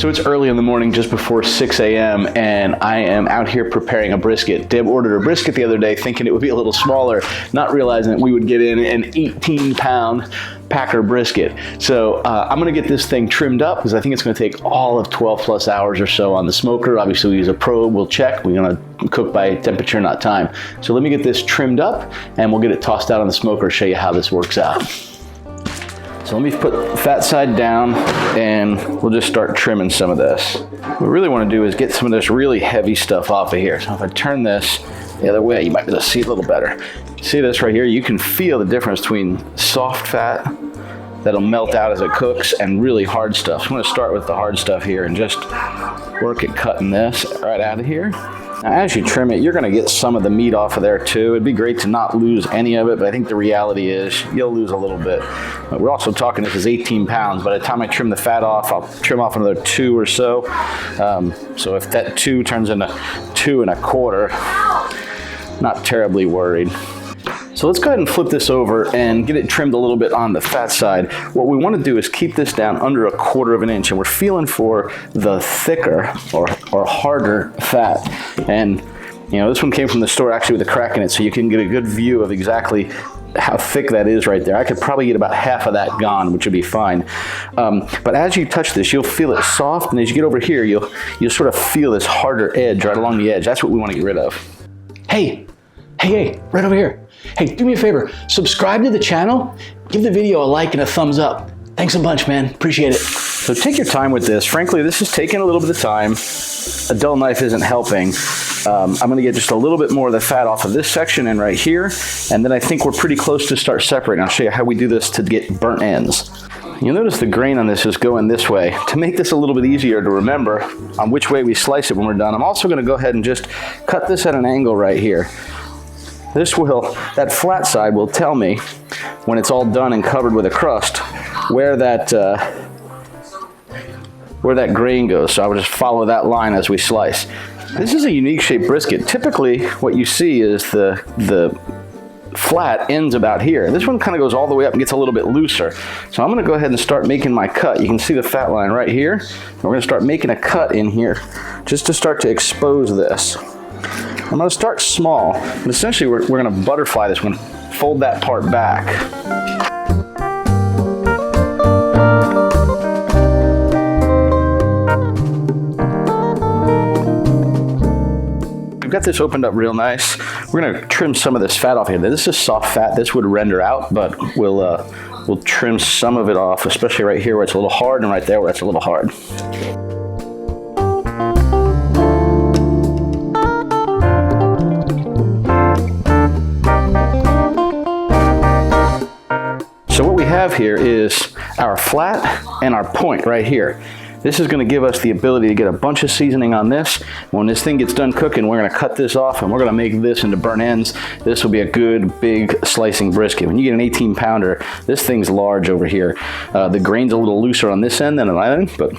So it's early in the morning, just before 6 a.m., and I am out here preparing a brisket. Deb ordered a brisket the other day thinking it would be a little smaller, not realizing that we would get in an 18-pound Packer brisket. So I'm gonna get this thing trimmed up because I think it's gonna take all of 12 plus hours or so on the smoker. Obviously we use a probe, we'll check. We're gonna cook by temperature, not time. So let me get this trimmed up and we'll get it tossed out on the smoker, show you how this works out. So let me put the fat side down and we'll just start trimming some of this. What we really want to do is get some of this really heavy stuff off of here. So if I turn this the other way, you might be able to see it a little better. See this right here? You can feel the difference between soft fat that'll melt out as it cooks and really hard stuff. So I'm going to start with the hard stuff here and just work at cutting this right out of here. Now, as you trim it, you're going to get some of the meat off of there too. It'd be great to not lose any of it, but I think the reality is you'll lose a little bit. But we're also talking this is 18 pounds. By the time I trim the fat off, I'll trim off another 2 or so. So if that 2 turns into 2 1/4, not terribly worried. So let's go ahead and flip this over and get it trimmed a little bit on the fat side. What we want to do is keep this down under 1/4 inch, and we're feeling for the thicker or harder fat. And you know, this one came from the store actually with a crack in it, so you can get a good view of exactly how thick that is right there. I could probably get about half of that gone, which would be fine. But as you touch this, you'll feel it soft, and as you get over here, you'll sort of feel this harder edge right along the edge. That's what we want to get rid of. Hey, right over here. Hey, do me a favor, subscribe to the channel, give the video a like and a thumbs up. Thanks a bunch, man, appreciate it. So take your time with this. Frankly, this is taking a little bit of time. A dull knife isn't helping. I'm gonna get just a little bit more of the fat off of this section and right here, and then I think we're pretty close to start separating. I'll show you how we do this to get burnt ends. You'll notice the grain on this is going this way. To make this a little bit easier to remember on which way we slice it when we're done, I'm also gonna go ahead and just cut this at an angle right here. That flat side will tell me when it's all done and covered with a crust where that grain goes. So I would just follow that line as we slice. This is a unique shaped brisket. Typically what you see is the flat ends about here. This one kind of goes all the way up and gets a little bit looser. So I'm going to go ahead and start making my cut. You can see the fat line right here. And we're going to start making a cut in here just to start to expose this. I'm going to start small, but essentially we're going to butterfly this one, fold that part back. We've got this opened up real nice. We're going to trim some of this fat off here. This is soft fat. This would render out, but we'll trim some of it off, especially right here where it's a little hard and right there where it's a little hard. So what we have here is our flat and our point right here. This is going to give us the ability to get a bunch of seasoning on this. When this thing gets done cooking, we're going to cut this off and we're going to make this into burnt ends. This will be a good big slicing brisket. When you get an 18-pounder, this thing's large over here. The grain's a little looser on this end than on that end, but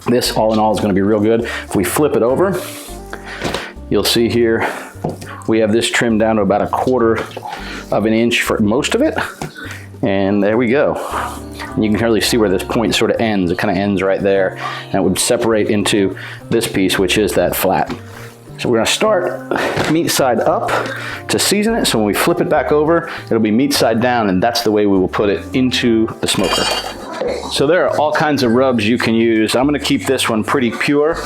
this all in all is going to be real good. If we flip it over, you'll see here we have this trimmed down to about 1/4 inch for most of it. And there we go. And you can hardly see where this point sort of ends. It kind of ends right there. And it would separate into this piece, which is that flat. So we're gonna start meat side up to season it. So when we flip it back over, it'll be meat side down, and that's the way we will put it into the smoker. So there are all kinds of rubs you can use. I'm gonna keep this one pretty pure.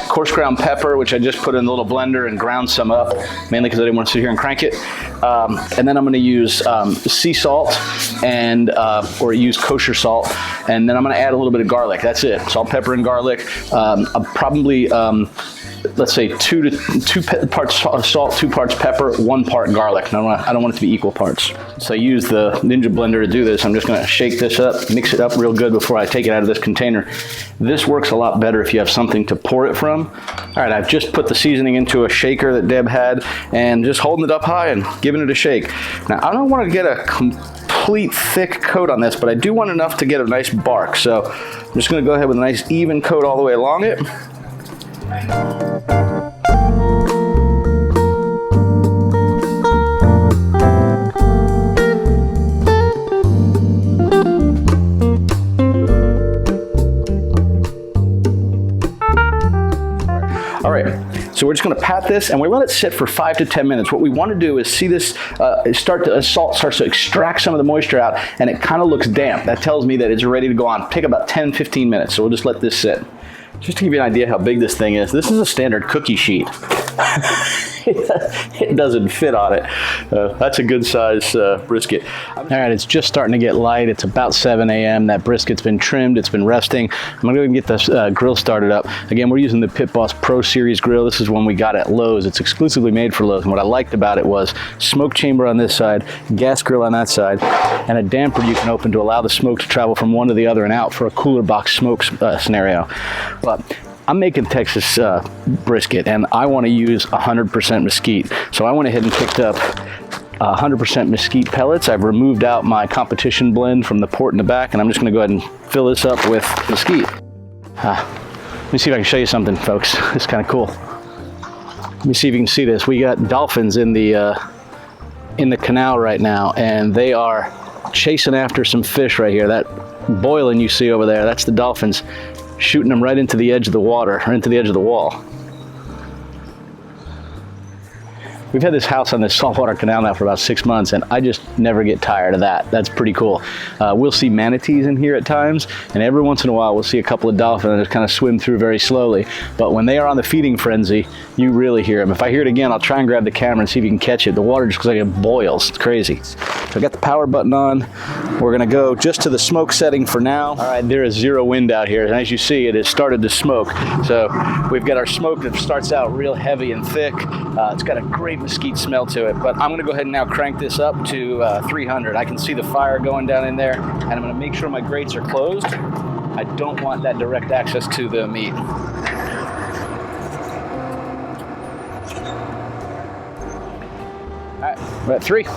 Coarse ground pepper, which I just put in a little blender and ground some up, mainly because I didn't want to sit here and crank it. And then I'm going to use sea salt and or use kosher salt, and then I'm going to add a little bit of garlic. That's it. Salt, pepper, and garlic. Probably let's say 2 parts salt, 2 parts pepper, 1 part garlic. I don't want it to be equal parts. So I use the Ninja blender to do this. I'm just going to shake this up, mix it up real good before I take it out of this container. This works a lot better if you have something to pour it from. All right, I've just put the seasoning into a shaker that Deb had and just holding it up high and giving it a shake. Now, I don't want to get a complete thick coat on this, but I do want enough to get a nice bark. So I'm just going to go ahead with a nice even coat all the way along it. So we're just gonna pat this and we let it sit for 5 to 10 minutes. What we wanna do is see this salt starts to extract some of the moisture out, and it kind of looks damp. That tells me that it's ready to go on. Take about 10, 15 minutes. So we'll just let this sit. Just to give you an idea how big this thing is, this is a standard cookie sheet. It doesn't fit on it. That's a good size brisket. All right, it's just starting to get light. It's about 7 a.m. That brisket's been trimmed, it's been resting. I'm gonna go and get this grill started up. Again, we're using the PitBoss Pro Series grill. This is one we got at Lowe's. It's exclusively made for Lowe's. And what I liked about it was smoke chamber on this side, gas grill on that side, and a damper you can open to allow the smoke to travel from one to the other and out for a cooler box smoke scenario. But I'm making Texas brisket, and I want to use 100% mesquite. So I went ahead and picked up 100% mesquite pellets. I've removed out my competition blend from the port in the back, and I'm just going to go ahead and fill this up with mesquite. Let me see if I can show you something, folks. It's kind of cool. Let me see if you can see this. We got dolphins in the canal right now, and they are chasing after some fish right here. That boiling you see over there, that's the dolphins shooting them right into the edge of the water, or into the edge of the wall. We've had this house on this saltwater canal now for about 6 months, and I just never get tired of that. That's pretty cool. We'll see manatees in here at times, and every once in a while we'll see a couple of dolphins that just kind of swim through very slowly. But when they are on the feeding frenzy, you really hear them. If I hear it again, I'll try and grab the camera and see if you can catch it. The water just looks like it boils. It's crazy. So I got the power button on. We're gonna go just to the smoke setting for now. All right, there is zero wind out here, and as you see, it has started to smoke. So we've got our smoke that starts out real heavy and thick. It's got a great mesquite smell to it, but I'm gonna go ahead and now crank this up to 300. I can see the fire going down in there, and I'm gonna make sure my grates are closed. I don't want that direct access to the meat. All right, we're at 3.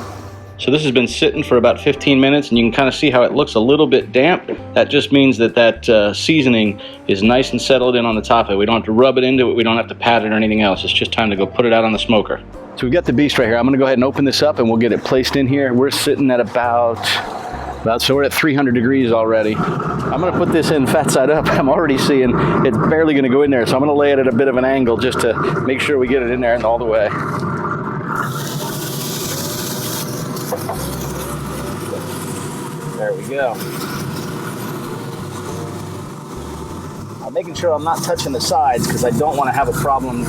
So this has been sitting for about 15 minutes, and you can kind of see how it looks a little bit damp. That just means that seasoning is nice and settled in on the top of it. We don't have to rub it into it. We don't have to pat it or anything else. It's just time to go put it out on the smoker. So we've got the beast right here. I'm gonna go ahead and open this up and we'll get it placed in here. We're sitting at so we're at 300 degrees already. I'm gonna put this in fat side up. I'm already seeing it's barely gonna go in there. So I'm gonna lay it at a bit of an angle just to make sure we get it in there and all the way. There we go. I'm making sure I'm not touching the sides because I don't want to have a problem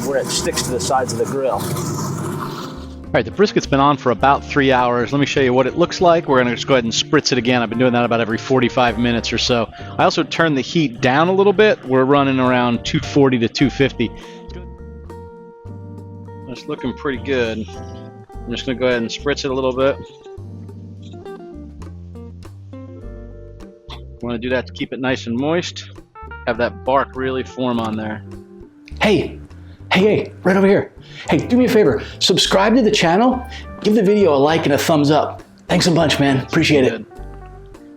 where it sticks to the sides of the grill. All right, the brisket's been on for about 3 hours. Let me show you what it looks like. We're gonna just go ahead and spritz it again. I've been doing that about every 45 minutes or so. I also turned the heat down a little bit. We're running around 240 to 250. It's looking pretty good. I'm just gonna go ahead and spritz it a little bit. Want to do that to keep it nice and moist. Have that bark really form on there. Hey, right over here. Hey, do me a favor. Subscribe to the channel. Give the video a like and a thumbs up. Thanks a bunch, man. Appreciate it.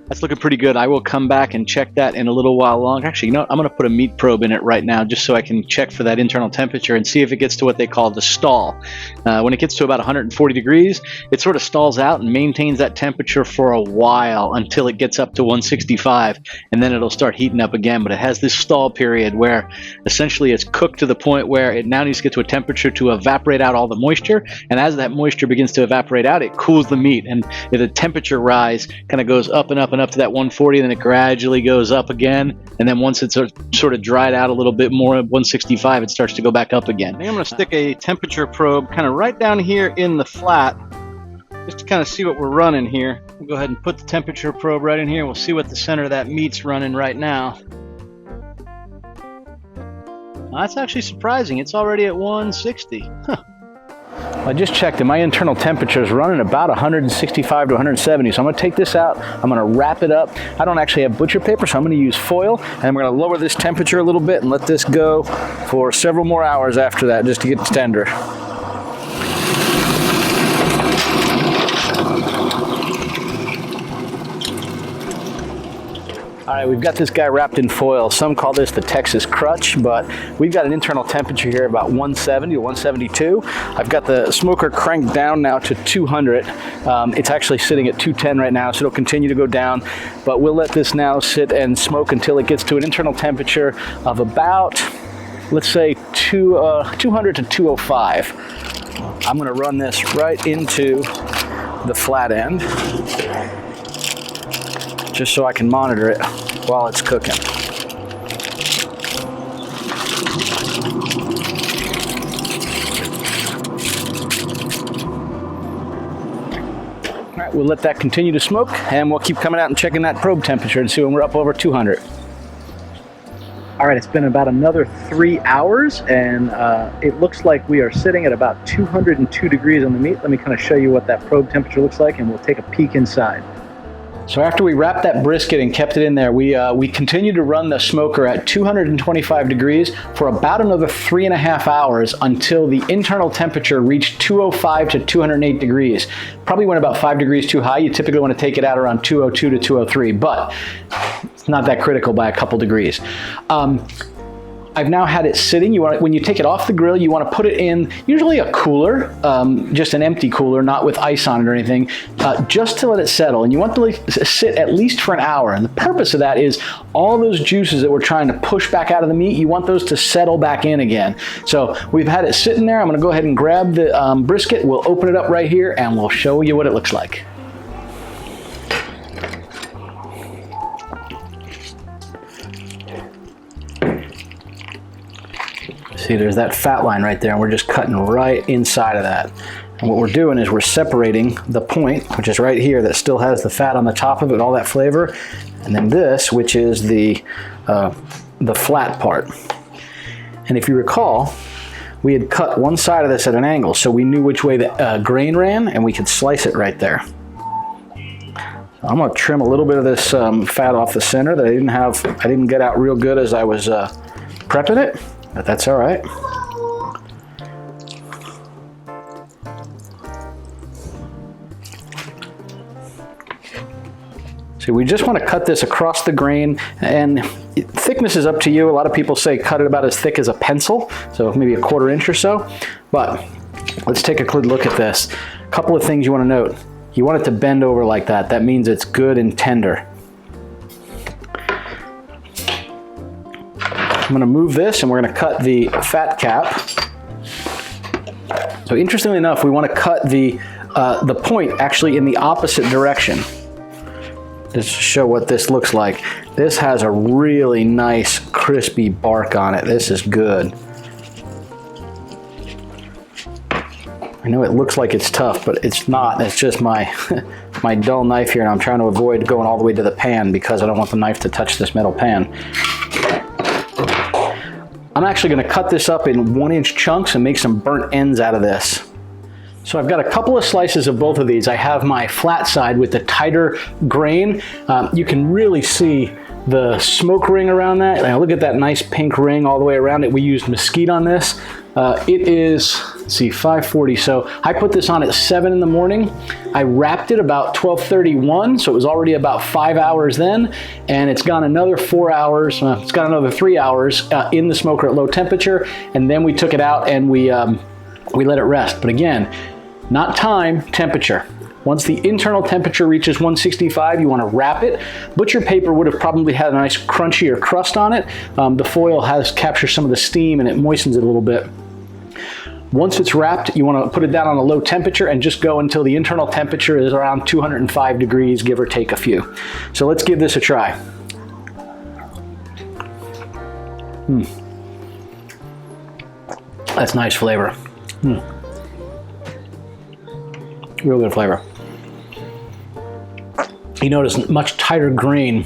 That's looking pretty good. I will come back and check that in a little while longer. Actually, you know what? I'm going to put a meat probe in it right now just so I can check for that internal temperature and see if it gets to what they call the stall. When it gets to about 140 degrees, it sort of stalls out and maintains that temperature for a while until it gets up to 165, and then it'll start heating up again. But it has this stall period where essentially it's cooked to the point where it now needs to get to a temperature to evaporate out all the moisture, and as that moisture begins to evaporate out, it cools the meat, and the temperature rise kind of goes up and up and up to that 140, then it gradually goes up again, and then once it's sort of dried out a little bit more at 165, it starts to go back up again. I think I'm going to stick a temperature probe kind of right down here in the flat just to kind of see what we're running here. We'll go ahead and put the temperature probe right in here. We'll see what the center of that meat's running right now. That's actually surprising. It's already at 160. Huh. I just checked and my internal temperature is running about 165 to 170. So I'm gonna take this out, I'm gonna wrap it up. I don't actually have butcher paper, so I'm gonna use foil, and we're gonna lower this temperature a little bit and let this go for several more hours after that just to get tender. All right, we've got this guy wrapped in foil. Some call this the Texas crutch, but we've got an internal temperature here about 170 to 172. I've got the smoker cranked down now to 200. It's actually sitting at 210 right now, so it'll continue to go down, but we'll let this now sit and smoke until it gets to an internal temperature of about let's say 200 to 205. I'm gonna run this right into the flat end, just so I can monitor it while it's cooking. All right, we'll let that continue to smoke, and we'll keep coming out and checking that probe temperature and see when we're up over 200. All right, it's been about another 3 hours, and it looks like we are sitting at about 202 degrees on the meat. Let me kind of show you what that probe temperature looks like, and we'll take a peek inside. So after we wrapped that brisket and kept it in there, we continued to run the smoker at 225 degrees for about another 3.5 hours until the internal temperature reached 205 to 208 degrees. Probably went about 5 degrees too high. You typically want to take it out around 202 to 203, but it's not that critical by a couple degrees. I've now had it sitting. When you take it off the grill, you want to put it in usually a cooler, just an empty cooler, not with ice on it or anything, just to let it settle. And you want to sit at least for an hour. And the purpose of that is all those juices that we're trying to push back out of the meat, you want those to settle back in again. So we've had it sitting there. I'm going to go ahead and grab the brisket. We'll open it up right here and we'll show you what it looks like. See, there's that fat line right there, and we're just cutting right inside of that. And what we're doing is we're separating the point, which is right here, that still has the fat on the top of it, all that flavor, and then this, which is the flat part. And if you recall, we had cut one side of this at an angle, so we knew which way the grain ran, and we could slice it right there. So I'm going to trim a little bit of this fat off the center that I didn't get out real good as I was prepping it. But that's all right. So we just want to cut this across the grain, and thickness is up to you. A lot of people say cut it about as thick as a pencil, so maybe a 1/4 inch or so. But let's take a good look at this. A couple of things you want to note. You want it to bend over like that. That means it's good and tender. I'm going to move this and we're going to cut the fat cap. So interestingly enough, we want to cut the point actually in the opposite direction. Just to show what this looks like. This has a really nice crispy bark on it. This is good. I know it looks like it's tough, but it's not. It's just my my dull knife here, and I'm trying to avoid going all the way to the pan because I don't want the knife to touch this metal pan. I'm actually going to cut this up in 1-inch chunks and make some burnt ends out of this. So I've got a couple of slices of both of these. I have my flat side with the tighter grain. You can really see the smoke ring around that. Now look at that nice pink ring all the way around it. We used mesquite on this. It is, let's see, 5:40. So I put this on at 7 in the morning. I wrapped it about 12:31, so it was already about 5 hours then, and it's gone another 4 hours. It's got another 3 hours in the smoker at low temperature, and then we took it out and we let it rest. But again, not time, temperature. Once the internal temperature reaches 165, you want to wrap it. Butcher paper would have probably had a nice crunchier crust on it. The foil has captured some of the steam and it moistens it a little bit. Once it's wrapped, you want to put it down on a low temperature and just go until the internal temperature is around 205 degrees, give or take a few. So let's give this a try. That's nice flavor. Real good flavor. You notice much tighter grain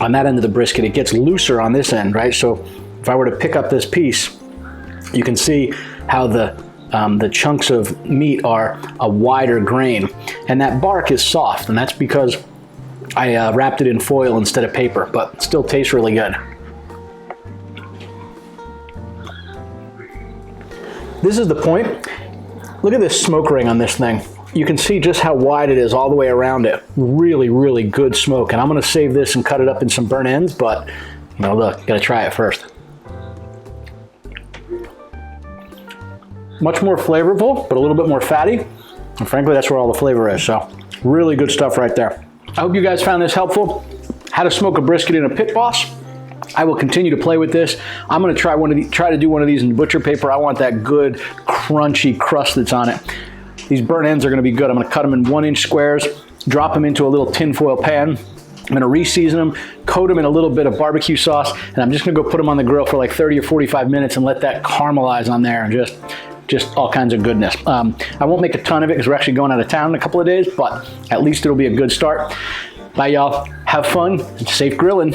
on that end of the brisket. It gets looser on this end, right? So if I were to pick up this piece, you can see how the chunks of meat are a wider grain, and that bark is soft, and that's because I wrapped it in foil instead of paper, but it still tastes really good. This is the point. Look at this smoke ring on this thing. You can see just how wide it is all the way around it. Really, really good smoke. And I'm gonna save this and cut it up in some burnt ends, but now look, gotta try it first. Much more flavorful, but a little bit more fatty. And frankly, that's where all the flavor is. So really good stuff right there. I hope you guys found this helpful. How to smoke a brisket in a PitBoss. I will continue to play with this. I'm gonna try to do one of these in butcher paper. I want that good crunchy crust that's on it. These burnt ends are gonna be good. I'm gonna cut them in 1-inch squares, drop them into a little tinfoil pan. I'm gonna re-season them, coat them in a little bit of barbecue sauce, and I'm just gonna go put them on the grill for like 30 or 45 minutes and let that caramelize on there, and just all kinds of goodness. I won't make a ton of it because we're actually going out of town in a couple of days, but at least it'll be a good start. Bye, y'all. Have fun and safe grilling.